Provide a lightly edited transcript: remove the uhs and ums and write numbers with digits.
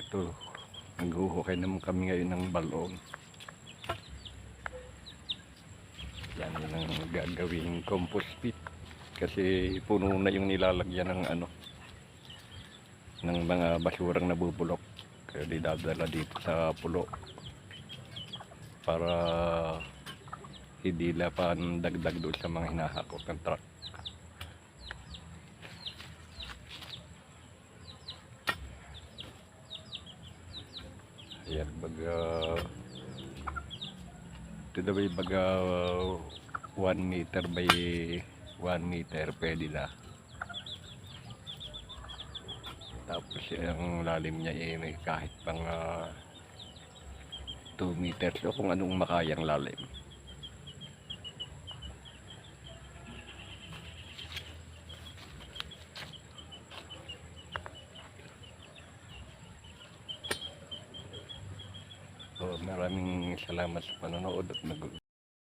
Ito, naghuhukay naman kami ngayon ng balon. Yan ang gagawing compost pit. Kasi puno na yung nilalagyan ng ng mga basurang nabubulok. Kaya dinadala dito sa pulo. Para hindi lapan dagdag doon sa mga hinahakot ng truck. Ayan, ito na baga 1 meter by 1 meter pwede na. Tapos ang lalim niya kahit pang 2 meters o kung anong makayang lalim. So, maraming salamat sa panonood at